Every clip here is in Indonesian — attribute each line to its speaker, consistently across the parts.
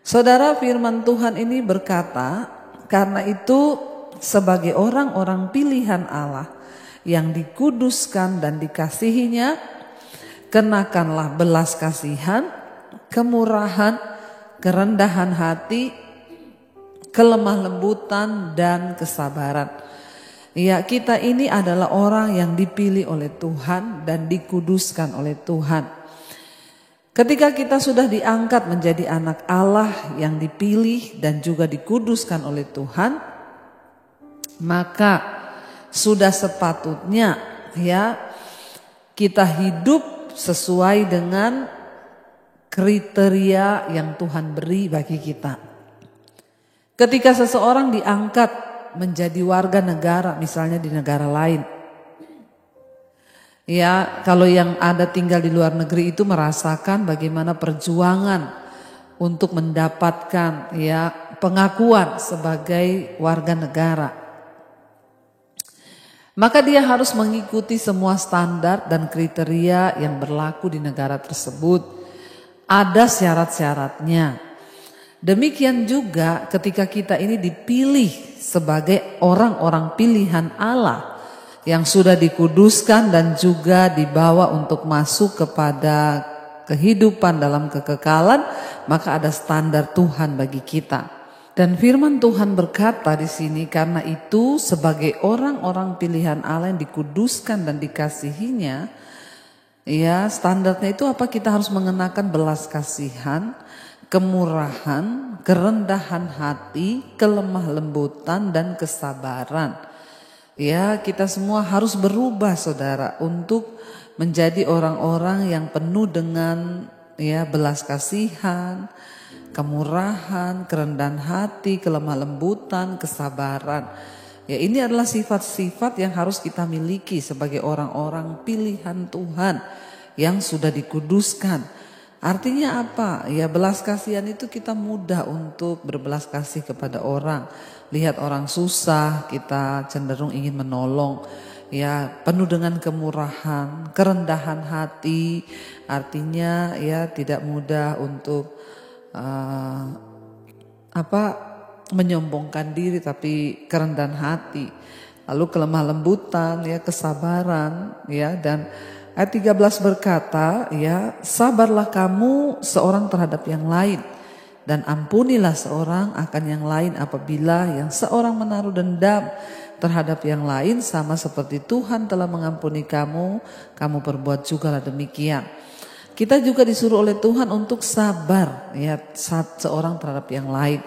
Speaker 1: Saudara, firman Tuhan ini berkata, karena itu sebagai orang-orang pilihan Allah yang dikuduskan dan dikasihinya, kenakanlah belas kasihan, kemurahan, kerendahan hati, kelemah lembutan, dan kesabaran. Ya, kita ini adalah orang yang dipilih oleh Tuhan dan dikuduskan oleh Tuhan. Ketika kita sudah diangkat menjadi anak Allah yang dipilih dan juga dikuduskan oleh Tuhan, maka sudah sepatutnya ya kita hidup sesuai dengan kriteria yang Tuhan beri bagi kita. Ketika seseorang diangkat menjadi warga negara, misalnya di negara lain, ya, kalau yang ada tinggal di luar negeri itu merasakan bagaimana perjuangan untuk mendapatkan ya pengakuan sebagai warga negara. Maka dia harus mengikuti semua standar dan kriteria yang berlaku di negara tersebut. Ada syarat-syaratnya. Demikian juga ketika kita ini dipilih sebagai orang-orang pilihan Allah yang sudah dikuduskan dan juga dibawa untuk masuk kepada kehidupan dalam kekekalan, maka ada standar Tuhan bagi kita. Dan firman Tuhan berkata di sini, karena itu sebagai orang-orang pilihan Allah yang dikuduskan dan dikasihinya, ya standarnya itu apa? Kita harus mengenakan belas kasihan, kemurahan, kerendahan hati, kelemah lembutan, dan kesabaran. Ya, kita semua harus berubah, saudara, untuk menjadi orang-orang yang penuh dengan ya belas kasihan, kemurahan, kerendahan hati, kelemah lembutan, kesabaran. Ya, ini adalah sifat-sifat yang harus kita miliki sebagai orang-orang pilihan Tuhan yang sudah dikuduskan. Artinya apa? Ya, belas kasihan itu kita mudah untuk berbelas kasih kepada orang. Lihat orang susah, kita cenderung ingin menolong. Ya, penuh dengan kemurahan, kerendahan hati. Artinya ya tidak mudah untuk menyombongkan diri, tapi kerendahan hati. Lalu kelemah lembutan, ya kesabaran, ya. Dan ayat 13 berkata, ya sabarlah kamu seorang terhadap yang lain, dan ampunilah seorang akan yang lain apabila yang seorang menaruh dendam terhadap yang lain, sama seperti Tuhan telah mengampuni kamu, kamu perbuat jugalah demikian. Kita juga disuruh oleh Tuhan untuk sabar ya seorang terhadap yang lain.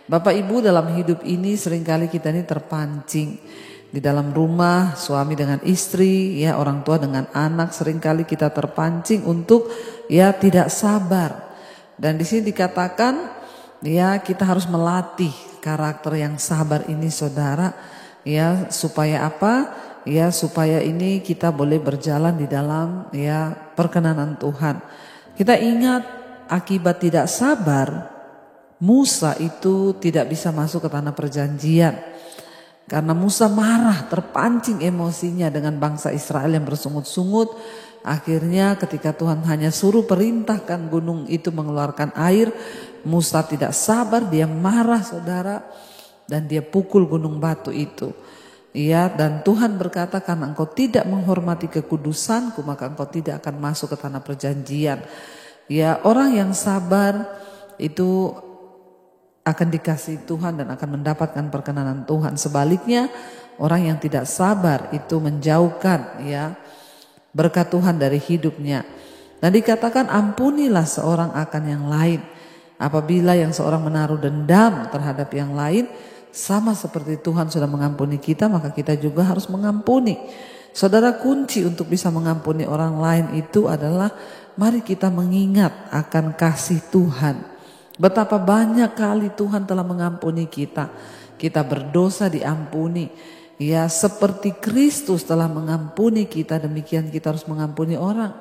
Speaker 1: Bapak Ibu, dalam hidup ini seringkali kita ini terpancing. Di dalam rumah, suami dengan istri, ya orang tua dengan anak, seringkali kita terpancing untuk ya tidak sabar. Dan di sini dikatakan ya kita harus melatih karakter yang sabar ini, saudara, ya supaya apa? Ya supaya ini kita boleh berjalan di dalam ya perkenanan Tuhan. Kita ingat akibat tidak sabar, Musa itu tidak bisa masuk ke tanah perjanjian. Karena Musa marah, terpancing emosinya dengan bangsa Israel yang bersungut-sungut. Akhirnya ketika Tuhan hanya suruh perintahkan gunung itu mengeluarkan air, Musa tidak sabar, dia marah, saudara, dan dia pukul gunung batu itu. Ya, dan Tuhan berkata, karena engkau tidak menghormati kekudusanku, maka engkau tidak akan masuk ke tanah perjanjian. Ya, orang yang sabar itu akan dikasihi Tuhan dan akan mendapatkan perkenanan Tuhan. Sebaliknya, orang yang tidak sabar itu menjauhkan ya berkat Tuhan dari hidupnya. Dan dikatakan ampunilah seorang akan yang lain. Apabila yang seorang menaruh dendam terhadap yang lain, sama seperti Tuhan sudah mengampuni kita, maka kita juga harus mengampuni. Saudara, kunci untuk bisa mengampuni orang lain itu adalah mari kita mengingat akan kasih Tuhan. Betapa banyak kali Tuhan telah mengampuni kita. Kita berdosa diampuni. Ya, seperti Kristus telah mengampuni kita, demikian kita harus mengampuni orang.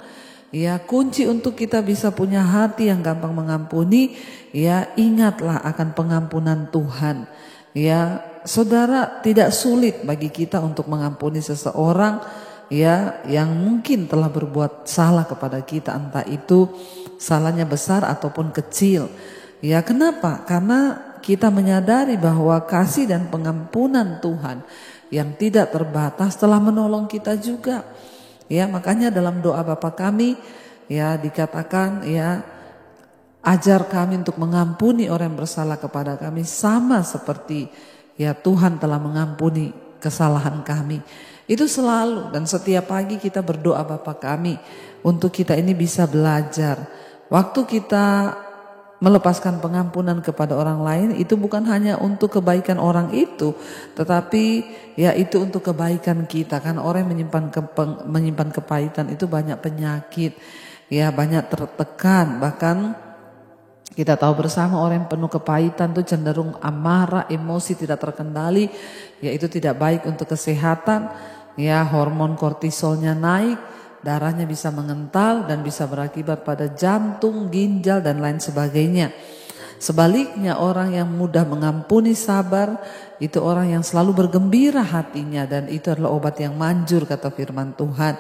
Speaker 1: Ya, kunci untuk kita bisa punya hati yang gampang mengampuni, ya ingatlah akan pengampunan Tuhan. Ya, saudara, tidak sulit bagi kita untuk mengampuni seseorang ya yang mungkin telah berbuat salah kepada kita, entah itu salahnya besar ataupun kecil. Ya, kenapa? Karena kita menyadari bahwa kasih dan pengampunan Tuhan yang tidak terbatas telah menolong kita juga. Ya, makanya dalam doa Bapa kami ya dikatakan ya, ajar kami untuk mengampuni orang yang bersalah kepada kami sama seperti ya Tuhan telah mengampuni kesalahan kami. Itu selalu dan setiap pagi kita berdoa Bapa kami untuk kita ini bisa belajar. Waktu kita melepaskan pengampunan kepada orang lain itu bukan hanya untuk kebaikan orang itu, tetapi ya itu untuk kebaikan kita. Kan orang yang menyimpan kepahitan itu banyak penyakit, ya banyak tertekan. Bahkan kita tahu bersama orang yang penuh kepahitan itu cenderung amarah, emosi tidak terkendali, ya itu tidak baik untuk kesehatan. Ya, hormon kortisolnya naik, darahnya bisa mengental dan bisa berakibat pada jantung, ginjal dan lain sebagainya. Sebaliknya orang yang mudah mengampuni, sabar, itu orang yang selalu bergembira hatinya dan itu adalah obat yang manjur kata firman Tuhan.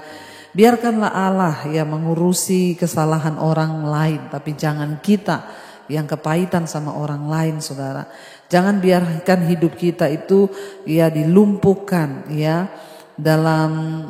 Speaker 1: Biarkanlah Allah yang mengurusi kesalahan orang lain, tapi jangan kita yang kepahitan sama orang lain, saudara. Jangan biarkan hidup kita itu ya dilumpuhkan ya dalam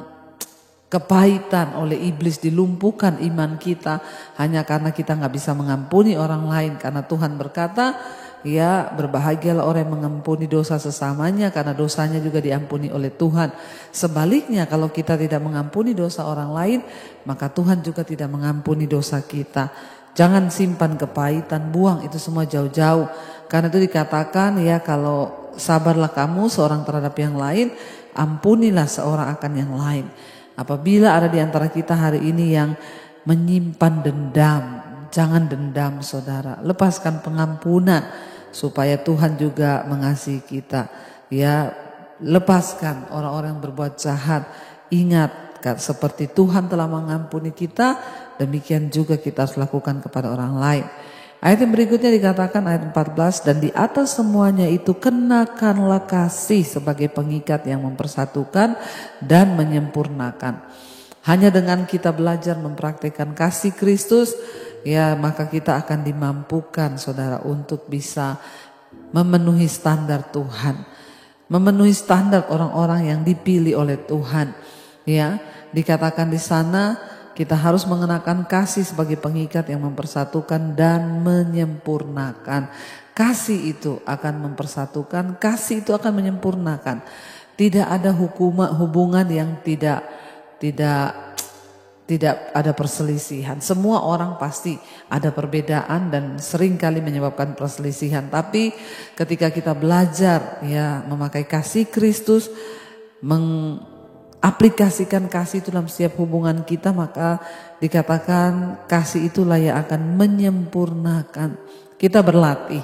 Speaker 1: kepahitan oleh iblis, dilumpuhkan iman kita hanya karena kita nggak bisa mengampuni orang lain. Karena Tuhan berkata, ya berbahagialah orang yang mengampuni dosa sesamanya karena dosanya juga diampuni oleh Tuhan. Sebaliknya kalau kita tidak mengampuni dosa orang lain, maka Tuhan juga tidak mengampuni dosa kita. Jangan simpan kepahitan, buang itu semua jauh-jauh. Karena itu dikatakan ya, kalau sabarlah kamu seorang terhadap yang lain, ampunilah seorang akan yang lain. Apabila ada di antara kita hari ini yang menyimpan dendam, jangan dendam saudara. Lepaskan pengampunan supaya Tuhan juga mengasihi kita. Ya, lepaskan orang-orang yang berbuat jahat. Ingat, seperti Tuhan telah mengampuni kita, demikian juga kita harus lakukan kepada orang lain. Ayat yang berikutnya dikatakan ayat 14, dan di atas semuanya itu kenakanlah kasih sebagai pengikat yang mempersatukan dan menyempurnakan. Hanya dengan kita belajar mempraktikkan kasih Kristus, ya maka kita akan dimampukan saudara untuk bisa memenuhi standar Tuhan. Memenuhi standar orang-orang yang dipilih oleh Tuhan. Ya, dikatakan di sana kita harus mengenakan kasih sebagai pengikat yang mempersatukan dan menyempurnakan. Kasih itu akan mempersatukan, kasih itu akan menyempurnakan. Tidak ada hubungan yang tidak ada perselisihan. Semua orang pasti ada perbedaan dan seringkali menyebabkan perselisihan. Tapi ketika kita belajar ya memakai kasih Kristus, aplikasikan kasih itu dalam setiap hubungan kita, maka dikatakan kasih itulah yang akan menyempurnakan. Kita berlatih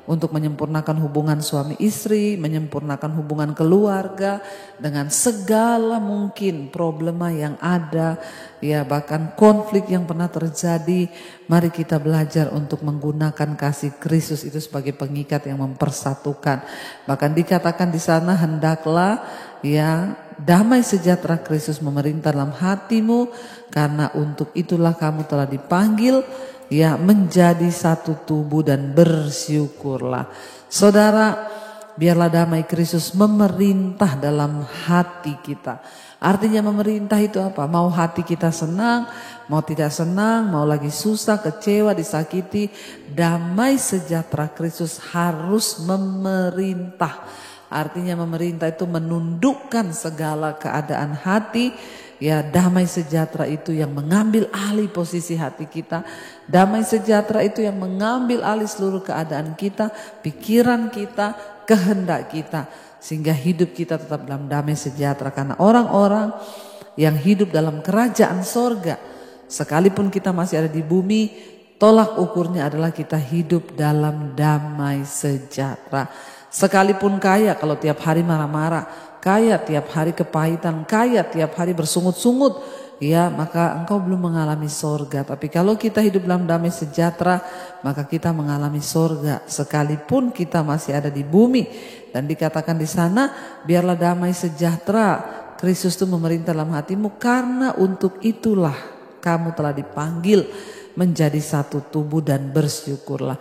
Speaker 1: untuk menyempurnakan hubungan suami istri, menyempurnakan hubungan keluarga dengan segala mungkin problema yang ada, ya bahkan konflik yang pernah terjadi. Mari kita belajar untuk menggunakan kasih Kristus itu sebagai pengikat yang mempersatukan. Bahkan dikatakan di sana, hendaklah ya damai sejahtera Kristus memerintah dalam hatimu, karena untuk itulah kamu telah dipanggil ya menjadi satu tubuh, dan bersyukurlah. Saudara, biarlah damai Kristus memerintah dalam hati kita. Artinya memerintah itu apa? Mau hati kita senang, mau tidak senang, mau lagi susah, kecewa, disakiti, damai sejahtera Kristus harus memerintah. Artinya memerintah itu menundukkan segala keadaan hati. Ya, damai sejahtera itu yang mengambil alih posisi hati kita. Damai sejahtera itu yang mengambil alih seluruh keadaan kita, pikiran kita, kehendak kita. Sehingga hidup kita tetap dalam damai sejahtera. Karena orang-orang yang hidup dalam kerajaan sorga, sekalipun kita masih ada di bumi, tolak ukurnya adalah kita hidup dalam damai sejahtera. Sekalipun kaya, kalau tiap hari marah-marah, kaya tiap hari kepahitan, kaya tiap hari bersungut-sungut, ya maka engkau belum mengalami sorga. Tapi kalau kita hidup dalam damai sejahtera, maka kita mengalami sorga sekalipun kita masih ada di bumi. Dan dikatakan di sana, biarlah damai sejahtera Kristus itu memerintah dalam hatimu, karena untuk itulah kamu telah dipanggil menjadi satu tubuh, dan bersyukurlah.